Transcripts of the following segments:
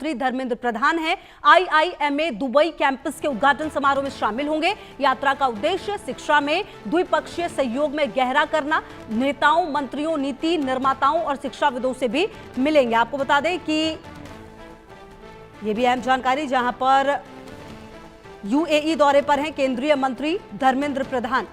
मंत्री धर्मेंद्र प्रधान हैं। IIMA Dubai campus के उद्घाटन समारोह में शामिल होंगे। यात्रा का उद्देश्य शिक्षा में द्विपक्षीय सहयोग में गहरा करना। नेताओं, मंत्रियों, नीति निर्माताओं और शिक्षाविदों से भी मिलेंगे। आपको बता दें कि ये भी अहम जानकारी, जहां पर यूएई दौरे पर हैं केंद्रीय मंत्री धर्मेंद्र प्रधान।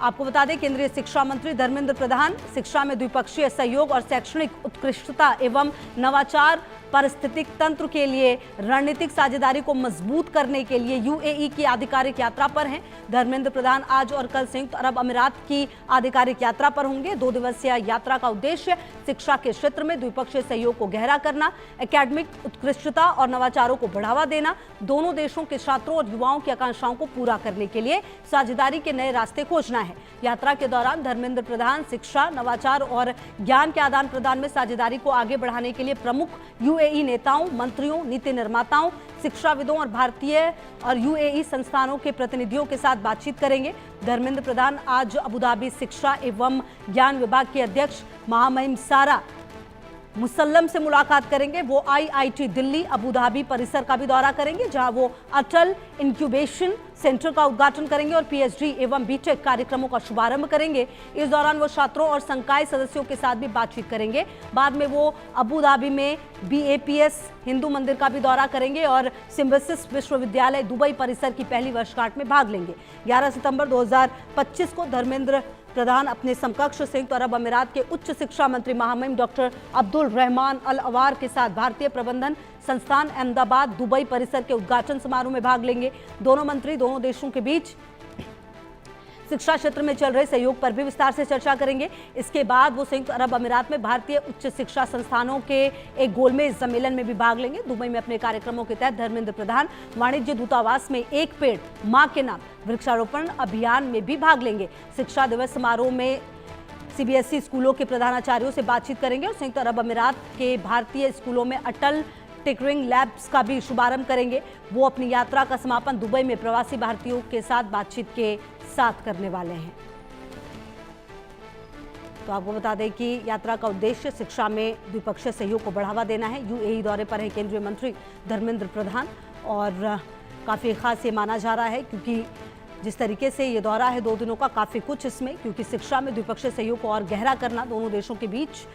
आपको बता दें, केंद्रीय शिक्षा मंत्री धर्मेंद्र प्रधान शिक्षा में द्विपक्षीय सहयोग और शैक्षणिक उत्कृष्टता एवं नवाचार, पारिस्थितिक तंत्र के लिए रणनीतिक साझेदारी को मजबूत करने के लिए यूएई की आधिकारिक यात्रा पर हैं। धर्मेंद्र प्रधान आज और कल संयुक्त अरब अमीरात की आधिकारिक यात्रा पर होंगे। 2 दिवसीय यात्रा का उद्देश्य शिक्षा के क्षेत्र में द्विपक्षीय सहयोग को गहरा करना, एकेडमिक उत्कृष्टता और नवाचारों को बढ़ावा देना, दोनों देशों के छात्रों और युवाओं की आकांक्षाओं को पूरा करने के लिए साझेदारी के नए रास्ते खोजना है। यात्रा के दौरान धर्मेंद्र प्रधान शिक्षा, नवाचार और ज्ञान के आदान प्रदान में साझेदारी को आगे बढ़ाने के लिए प्रमुख यूएई नेताओं, मंत्रियों, नीति निर्माताओं, शिक्षाविदों और भारतीय और यूएई संस्थानों के प्रतिनिधियों के साथ बातचीत करेंगे। धर्मेंद्र प्रधान आज अबुधाबी शिक्षा एवं ज्ञान विभाग के अध्यक्ष महामहिम सारा मुसल्लम से मुलाकात करेंगे। वो आईआईटी दिल्ली अबुधाबी परिसर का भी दौरा करेंगे, जहां वो अटल इंक्यूबेशन सेंटर का उद्घाटन करेंगे और पीएचडी एवं बीटेक कार्यक्रमों का शुभारंभ करेंगे। इस दौरान वो छात्रों और संकाय सदस्यों के साथ भी बातचीत करेंगे। बाद में वो अबुधाबी में बीएपीएस हिंदू मंदिर का भी दौरा करेंगे और सिम्बायोसिस विश्वविद्यालय दुबई परिसर की पहली वर्षगांठ में भाग लेंगे। 11 सितंबर 2025 को धर्मेंद्र प्रधान अपने समकक्ष संयुक्त अरब अमीरात के उच्च शिक्षा मंत्री महामहिम डॉक्टर अब्दुल रहमान अल अवार के साथ भारतीय प्रबंधन संस्थान अहमदाबाद दुबई परिसर के उद्घाटन समारोह में भाग लेंगे। दोनों मंत्री दोनों देशों के बीच शिक्षा क्षेत्र में चल रहे सहयोग पर भी विस्तार से चर्चा करेंगे। इसके बाद वो संयुक्त अरब अमीरात में भारतीय उच्च शिक्षा संस्थानों के एक गोलमेज सम्मेलन में भी भाग लेंगे। दुबई में अपने कार्यक्रमों के तहत धर्मेंद्र प्रधान वाणिज्य दूतावास में एक पेड़ मां के नाम वृक्षारोपण अभियान में भी भाग लेंगे। शिक्षा दिवस समारोह में सीबीएसई स्कूलों के प्रधानाचार्यों से बातचीत करेंगे और संयुक्त अरब अमीरात के भारतीय स्कूलों में अटल टिंकरिंग लैब्स का भी शुभारंभ करेंगे। वो अपनी यात्रा का समापन दुबई में प्रवासी भारतीयों के साथ बातचीत के साथ करने वाले हैं। तो आपको बता दें कि यात्रा का उद्देश्य शिक्षा में द्विपक्षीय सहयोग को बढ़ावा देना है। यूएई दौरे पर है केंद्रीय मंत्री धर्मेंद्र प्रधान और काफ़ी खास ये माना जा रहा है, क्योंकि जिस तरीके से ये दौरा है 2 दिनों का, काफ़ी कुछ इसमें, क्योंकि शिक्षा में द्विपक्षीय सहयोग को और गहरा करना दोनों देशों के बीच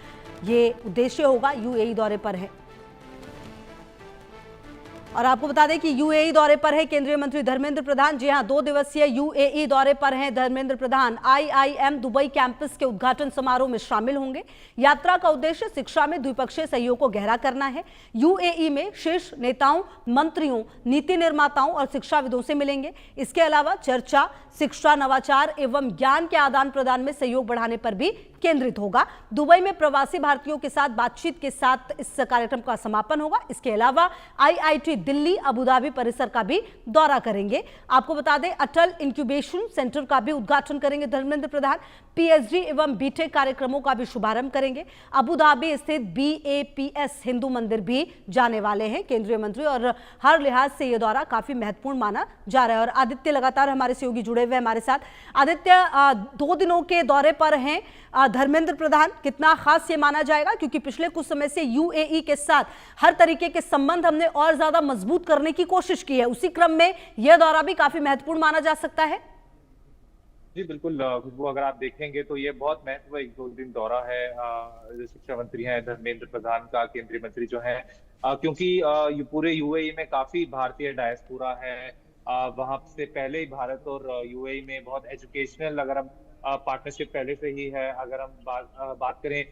ये उद्देश्य होगा। यूएई दौरे पर है और आपको बता दें कि यूएई दौरे पर है केंद्रीय मंत्री धर्मेंद्र प्रधान। जी हां, 2 दिवसीय यूएई दौरे पर हैं Dharmendra Pradhan. IIM Dubai campus के उद्घाटन समारोह में शामिल होंगे। यात्रा का उद्देश्य शिक्षा में द्विपक्षीय सहयोग को गहरा करना है। यूएई में शीर्ष नेताओं, मंत्रियों, नीति निर्माताओं और शिक्षाविदों से मिलेंगे। इसके अलावा चर्चा शिक्षा, नवाचार एवं ज्ञान के आदान प्रदान में सहयोग बढ़ाने पर भी केंद्रित होगा। दुबई में प्रवासी भारतीयों के साथ बातचीत के साथ इस कार्यक्रम का समापन होगा। इसके अलावा आईआईटी दिल्ली अबुधाबी परिसर का भी दौरा करेंगे। आपको बता दें, अटल इंक्यूबेशन सेंटर का भी उद्घाटन करेंगे धर्मेंद्र प्रधान। पीएचडी एवं बीटेक कार्यक्रमों का भी शुभारंभ करेंगे। अबुधाबी स्थित बीएपीएस हिंदू मंदिर भी जाने वाले हैं केंद्रीय मंत्री और हर लिहाज से यह दौरा काफी महत्वपूर्ण माना जा रहा है। और आदित्य लगातार हमारे सहयोगी जुड़े हुए हमारे साथ। आदित्य, 2 दिनों के दौरे पर हैं धर्मेंद्र प्रधान, कितना खास ये माना जाएगा, क्योंकि पिछले कुछ समय से यूएई के साथ हर तरीके के संबंध हमने और ज्यादा मजबूत करने की कोशिश की है, उसी क्रम में यह दौरा भी काफी महत्वपूर्ण माना जा सकता है। जी बिल्कुल खुशबू, अगर आप देखेंगे तो ये बहुत महत्व 1-2 दिन दौरा है जो शिक्षा मंत्री हैं धर्मेंद्र प्रधान का, केंद्रीय मंत्री जो हैं, क्योंकि पूरे यूएई में काफी भारतीय डायस्पोरा है। वहां से पहले ही भारत और यूएई में बहुत एजुकेशनल, अगर हम पार्टनरशिप पहले से ही है। अगर हम बात करें,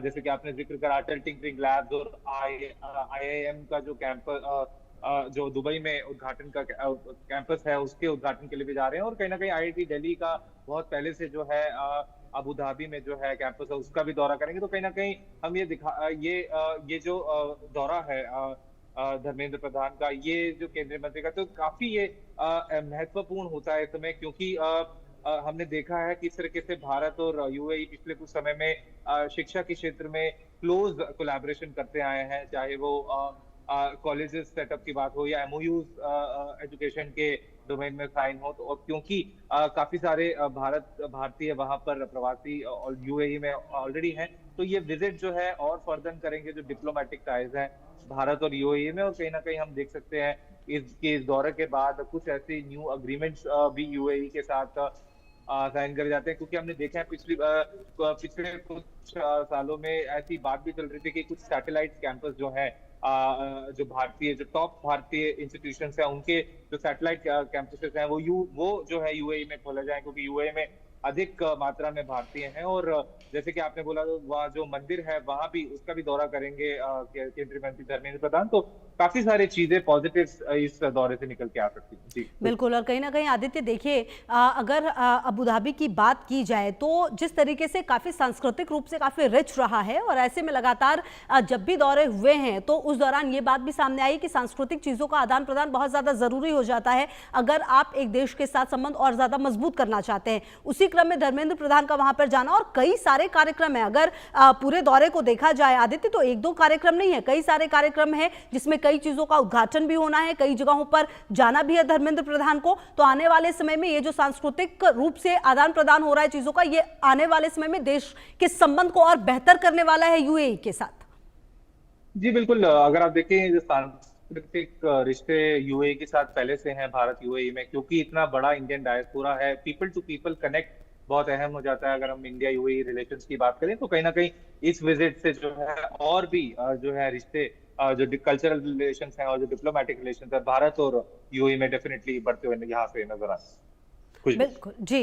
जैसे कि आपने जिक्र करा अटल टिंकरिंग लैब्स और आईआईएम का जो कैंपस जो दुबई में उद्घाटन का कैंपस है, उसके उद्घाटन के लिए भी जा रहे हैं। और कहीं ना कहीं आईआईटी दिल्ली का बहुत पहले से जो है अबुधाबी में जो है कैंपस है, उसका भी दौरा करेंगे। तो कहीं ना कहीं हम ये जो दौरा है धर्मेंद्र प्रधान का, ये जो केंद्रीय मंत्री का, तो काफी ये महत्वपूर्ण होता है इस समय, क्योंकि हमने देखा है कि इस तरीके से भारत और यूएई पिछले कुछ समय में शिक्षा के क्षेत्र में क्लोज कोलैबोरेशन करते आए हैं, चाहे वो कॉलेजेस सेटअप की बात हो या एमओयूज एजुकेशन के डोमेन में साइन हो। तो और क्योंकि काफी सारे भारतीय वहां पर प्रवासी और यूएई में ऑलरेडी हैं, तो ये विजिट जो है और फर्दर करेंगे जो डिप्लोमेटिक टाइज हैं भारत और यूएई में, और कहीं ना कहीं हम देख सकते हैं इस दौरे के बाद कुछ ऐसे न्यू अग्रीमेंट्स भी यूएई के साथ साइन करे जाते हैं, क्योंकि हमने देखा है पिछले कुछ सालों में ऐसी बात भी चल रही थी कि कुछ सैटेलाइट कैंपस जो है जो टॉप भारतीय इंस्टीट्यूशंस हैं उनके जो सैटेलाइट कैंपसेस हैं वो जो है यूएई में खोले जाएं, क्योंकि यूएई में अधिक मात्रा में भारतीय हैं। और जैसे कि आपने बोला, तो वहाँ जो मंदिर है वहां भी उसका भी दौरा करेंगे केंद्रीय मंत्री धर्मेंद्र प्रधान। तो काफी सारी चीजें पॉजिटिव इस दौरे से निकल के आ सकती हैं। जी बिल्कुल। और कहीं ना कहीं आदित्य देखिए, अगर अबू धाबी की बात की जाए तो जिस तरीके से काफ़ी सांस्कृतिक रूप से काफ़ी रिच रहा है, और ऐसे में लगातार जब भी दौरे हुए हैं तो उस दौरान ये बात भी सामने आई कि सांस्कृतिक चीज़ों का आदान प्रदान बहुत ज़्यादा ज़रूरी हो जाता है अगर आप एक देश के साथ संबंध और ज़्यादा मजबूत करना चाहते हैं। उसी क्रम में धर्मेंद्र प्रधान का वहां पर जाना, और कई सारे कार्यक्रम है। अगर पूरे दौरे को देखा जाए आदित्य, तो एक दो कार्यक्रम नहीं है, कई सारे कार्यक्रम है जिसमें कई चीज़ों का उद्घाटन भी होना है, कई जगहों पर जाना भी है धर्मेंद्र प्रधान को। तो आने वाले समय में ये जो सांस्कृतिक रूप से आदान प्रदान हो रहा है चीजों का, ये आने वाले समय में देश के संबंध को और बेहतर करने वाला है यूएई के साथ। जी बिल्कुल। अगर आप देखें जो सांस्कृतिक रिश्ते यूएई के साथ पहले से हैं भारत यूएई में, क्योंकि इतना बड़ा इंडियन डायस्पोरा है, पीपल टू पीपल कनेक्ट बहुत अहम हो जाता है। अगर हम इंडिया यूएई रिलेशंस की बात करें तो कहीं ना कहीं इस विजिट से जो है और भी जो है रिश्ते जो कल्चरल रिलेशंस हैं और जो डिप्लोमेटिक रिलेशंस है भारत और यूएई में डेफिनेटली बढ़ते हुए यहाँ से नजर आए। बिल्कुल जी।